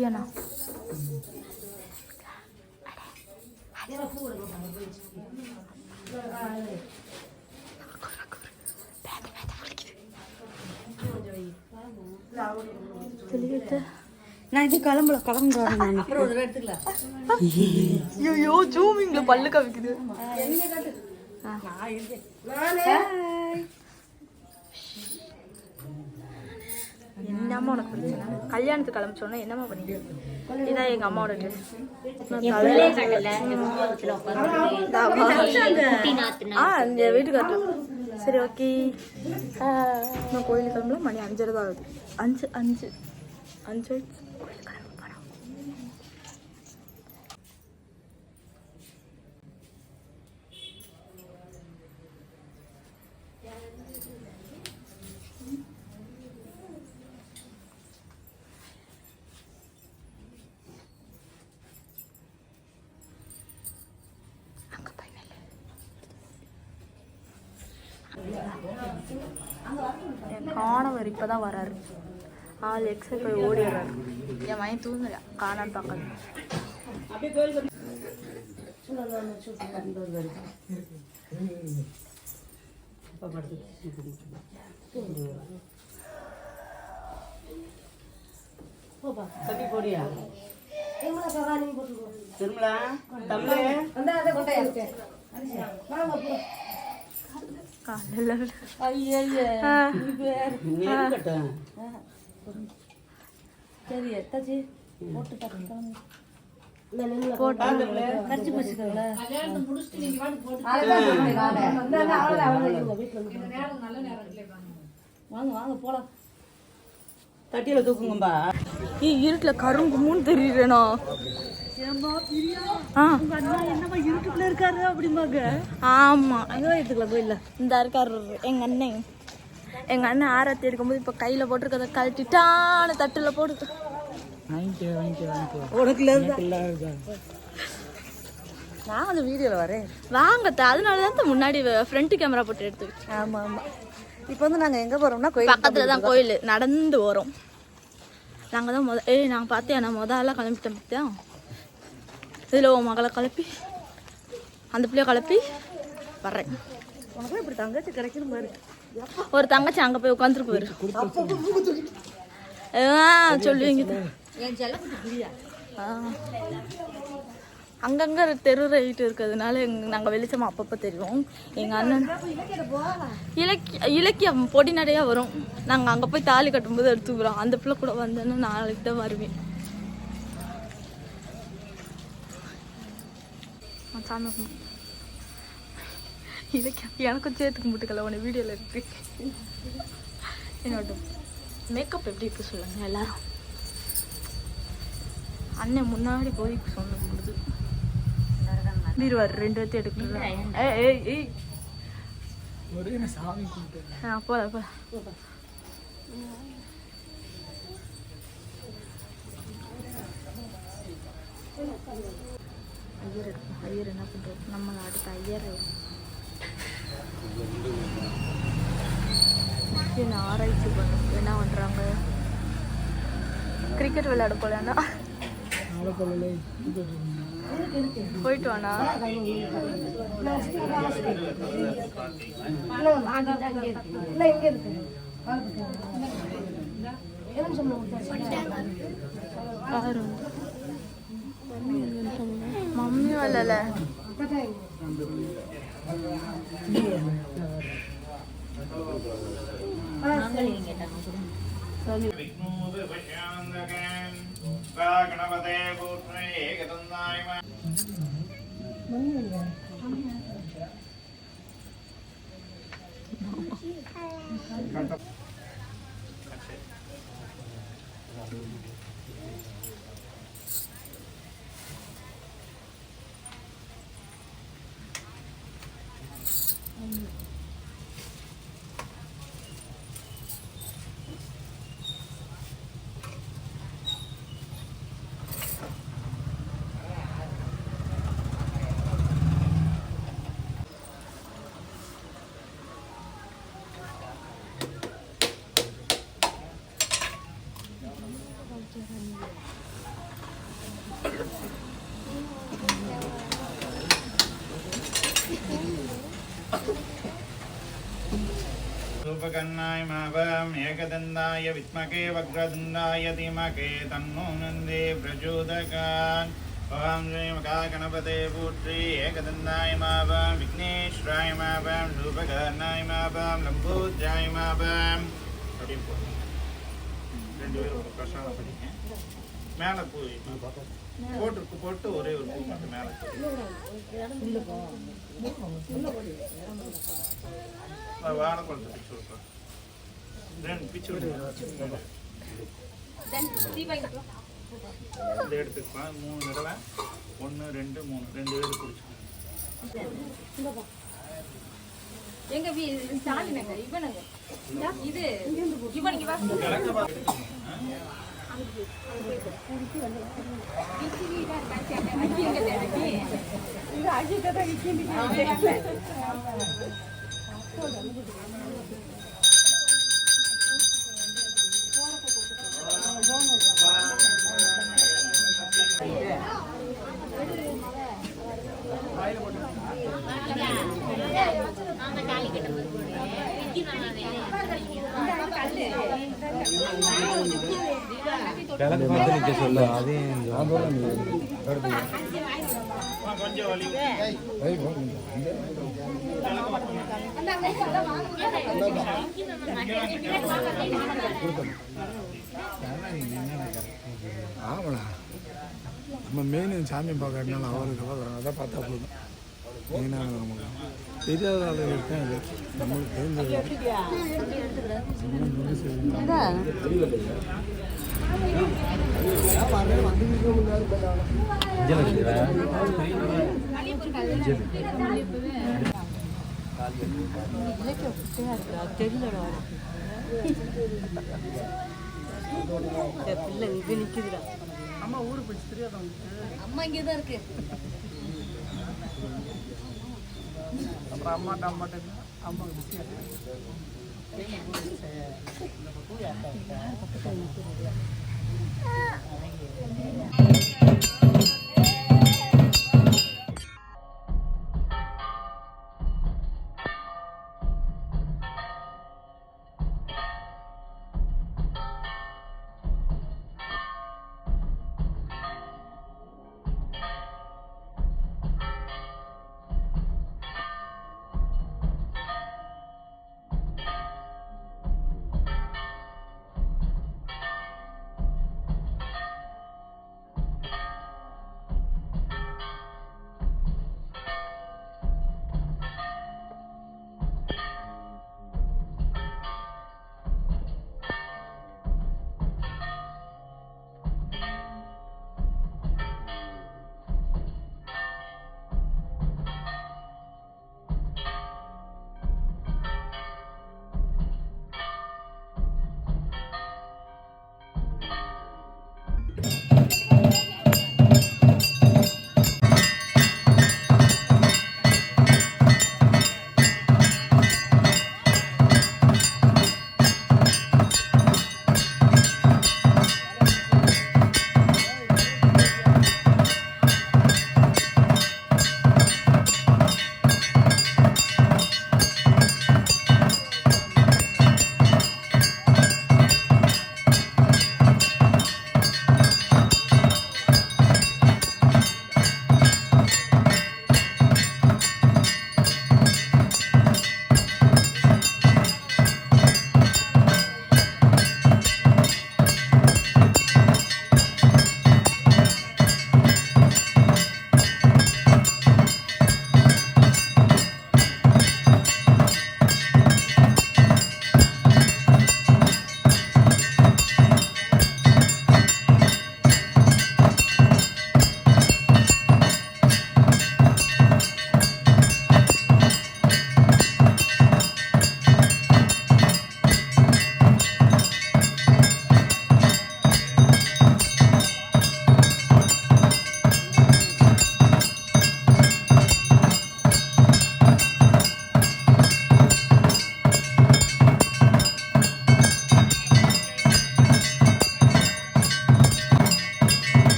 லக்கியாண்ணா நான் இது கிளம்புறேன் ஐயோ ஜூமிங்ல பல்லு கவிக்குது. என்னம்மா உனக்கு பிரச்சனை? கல்யாணத்துக்கு கிளம்பிச்சோன்னா என்னம்மா பண்ணிட்டு? இதான் எங்க அம்மாவோட ட்ரெஸ். இந்த வீட்டுக்காட்டு. சரி ஓகே, நான் கோயிலுக்கு கிளம்பல. மணி 5:30 தான் ஆகுது. 5 கோயிலுக்கு கிளம்ப போறோம். காணவர் இப்பதான் வராரு. ஆள் எக்ஸைட் போய் ஓடிடுறாரு. என் மையம் தூங்கல, காணான்னு பார்க்கல. தட்டியில தூக்குங்கம்பா. இருட்டுல கருங்குமுன்னு தெரியுறேனா? இருட்டுக்குள்ள இருக்காரு அப்படிம்பாங்க. ஆமா, எடுத்துக்கலாம் கோயில்ல இந்த இருக்காரு எங்க அண்ணன். எங்க அண்ணன் ஆரத்தி எடுக்கும்போது இப்ப கையில போட்டிருக்கத கழட்டிட்டான தட்டுல போடு. நான் அந்த வீடியோல வரேன் வாங்கத்த. அதனாலதான் முன்னாடி ஃப்ரண்ட் கேமரா போட்டு எடுத்து. ஆமா ஆமா. இப்போ வந்து நாங்க எங்க போறோம்னா கோயில் பக்கத்துல தான் கோயில். நடந்து வரோம். நாங்க தான் நாங்க பார்த்தேன். நான் முதல்ல கிளம்பிட்டேன் பார்த்தியா? இதுல உன் மகளை கிளப்பி அந்த பிள்ளைய கிளப்பி வர்றேன். உனக்கு இப்படி தங்கச்சி கிடைக்கணும் பாரு. ஒரு தங்கச்சி அங்க போய் உட்காந்துருக்கு பாரு. சொல்லுவீங்க. அங்கங்க தெரு ரைட்டு இருக்கிறதுனால நாங்கள் வெளிச்சமா அப்பப்போ தெரியும். எங்கள் அண்ணன் இலக்கியம் பொடி நடையாக வரும். நாங்கள் அங்கே போய் தாலி கட்டும்போது எடுத்துக்கிறோம். அந்த பிள்ளை கூட வந்தேன்னா நாளைக்கு தான் வருவேன். சாமி இலக்கியம் எனக்கும் சேர்த்துக்க முட்டுக்கல. உன வீடியோவில் இருக்கு. என்னோட மேக்கப் எப்படி இருக்கு சொல்லுங்க எல்லாரும். அண்ணன் முன்னாடி போய் சொன்ன பொழுது வீரவார் 2 பேர்த்து எடுக்கலாம். போல போல ஐயர் எடுக்கும். ஐயர் என்ன பண்றது? நம்ம அடுத்த ஐயர் ஆராய்ச்சி பண்ணும். என்ன பண்றாங்க? கிரிக்கெட் விளையாட போலன்னா போயிட்டு வானா? மம்மி வரல. उपकर्णाय मावम् एकदन्ताय विद्महे वक्रतुण्डाय धीमहि तन्नो नन्दे प्रचोदयात् ओम श्री महागणपते पुत्री एकदन्ताय मावम् विघ्नेश्वराय मावम् रूपकर्णाय मावम् लंबोदराय मावम् ரெண்டு பேரும் பிரசாதம் படிங்க மேலே போய் போட்டு ஒரே ஒரு பூ மட்டும் மேலே வாழைப்பழத்தை பிச்சு விட்றேன் ரெண்டு பிச்சு விடுங்க இந்த எடுத்துக்கலாம் 3 தடவை 1 2 3 2 பேர் குடிச்சுக்கோங்க எங்க ஸ்டாலினங்க இவனுங்க இது இவனுக்கு கொஞ்சம் வலி ஆமாண்ணா நம்ம மெயின் சாமி பார்க்கறதுனால அவருக்கு பார்க்குறோம் அதை பார்த்தா போதும் மெயினான நமக்கு தெரியாத ஆள் இருக்கேன் இது நம்மளுக்கு தெரிஞ்சது பிள்ளை இது நிக்குதுடா அம்மா ஊருக்கு போயிடுச்சு தெரியாத அம்மா இங்கே தான் இருக்கு அப்புறம் அம்மாட்ட அம்மா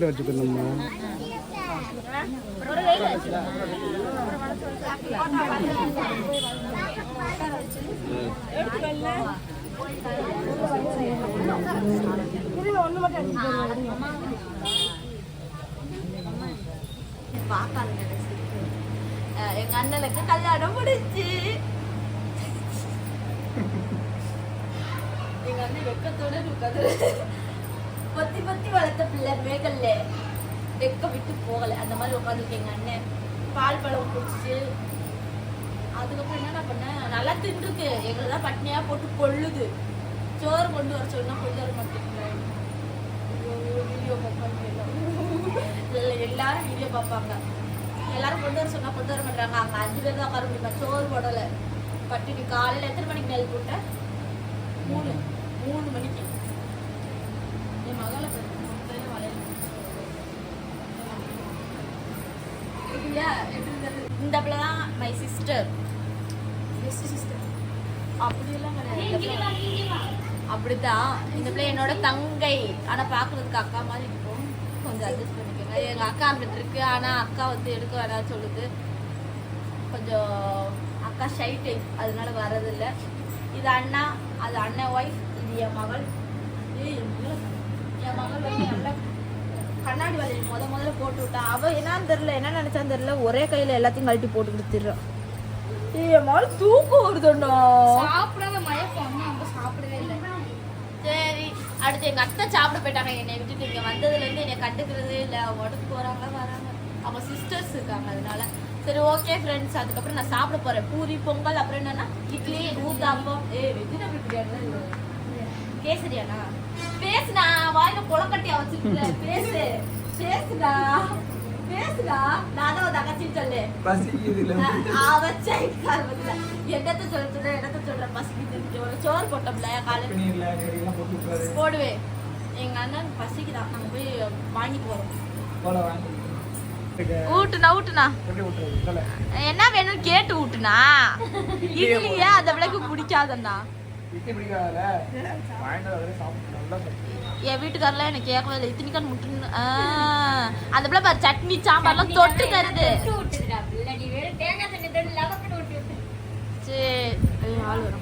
கிட்ட வச்சுக்கணும்மா. ஒரு கையில் வச்சு எங்க அண்ணனுக்கு கல்யாணம் முடிச்சு எங்க அண்ணன் வெக்கத்தோட இருக்காது. பத்தி பத்தி வளர்த்த பிள்ளை மேகல்ல வெக்க விட்டு போகல. அந்த மாதிரி உட்காந்துருக்கு எங்க அண்ணன். பால் பழம் குடிச்சு அதுக்கப்புறம் என்ன பண்ணேன், நல்லா தின்றுருக்கு. எங்களை தான் பட்னியா போட்டு கொள்ளுது. சோறு கொண்டு வர சொன்னா கொண்டு வர மாட்டேங்கிறேன். வீடியோ பார்ப்பாங்க எல்லாரும் வீடியோ பார்ப்பாங்க. எல்லாரும் கொண்டு வர சொன்னா கொண்டு வர மாட்டாங்க. அங்க 5 பேர் தான் உட்கார முடியுமா? சோறு போடலை பட்டினி. காலையில எத்தனை மணிக்கு நெல் போட்டேன்? 3 மணிக்கு. என் மகளை இந்த பிள்ளை தான் மை சிஸ்டர். அப்படியெல்லாம் கிடையாது. அப்படித்தான் இந்த பிள்ளை என்னோட தங்கை. ஆனா பாக்குறதுக்கு அக்கா மாதிரி இருக்கும். கொஞ்சம் அட்ஜஸ்ட் பண்ணிக்கோங்க. எங்க அக்கா அங்கிட்டு இருக்கு. ஆனா அக்கா வந்து எடுக்க வேணாம்னு சொல்லுது. கொஞ்சம் அக்கா ஷை டைப், அதனால வர்றதில்லை. இது அண்ணா, அது அண்ணன் ஒய்ஃப். இது என் மகள். என் மகள் வந்து நல்லா கண்ணாடி வளையல் முதல்ல போட்டு விட்டா. அவ என்னன்னு தெரியல, என்ன நினைச்சான்னு தெரியல, ஒரே கையில எல்லாத்தையும் கழட்டி போட்டு கொடுத்துடுறான். என் மகள் தூக்கம் வருதுண்ணா. சாப்பிடாத மயக்கம் நம்ம சாப்பிடவே இல்லை. சரி, அடுத்து எங்க அத்தை சாப்பிட போயிட்டாங்க. என்னை விட்டுட்டு இங்க வந்ததுல இருந்து என்னை கண்டுக்கிறதே இல்லை. அவங்க உடம்பு போறாங்க வராங்க. அவங்க சிஸ்டர்ஸ் இருக்காங்க. அதனால சரி ஓகே ஃப்ரெண்ட்ஸ். அதுக்கப்புறம் நான் சாப்பிட போறேன். பூரி பொங்கல், அப்புறம் என்னன்னா இட்லி ஊத்தாப்பம். வெஜிடபிள் பிரியாணி கேசரியாண்ணா. பேசுனா வாயில கொலக்கட்டியா வச்சிருக்க. பேசுடா. நான் தான் தகச்சின்னு சொல்லு. என்னத்த சொல்றேன் பசிக்குது. சோறு போட்டோம்ல காலையில போடுவேன். எங்க அண்ணன் பசிக்குதான். நாங்க போய் வாங்கி போறோம். ஊட்டுனா என்ன வேணும் கேட்டு ஊட்டுனா. இட்லியே அந்த விளக்கு பிடிக்காதண்ணா. என் வீட்டுக்காரெல்லாம் எனக்கு கேட்கவே இல்லை. இத்தனைக்கான் முட்டு அந்த பிள்ளை பாரு சட்னி சாம்பார்லாம் தொட்டு தருது. சரி ஆள் வரும்.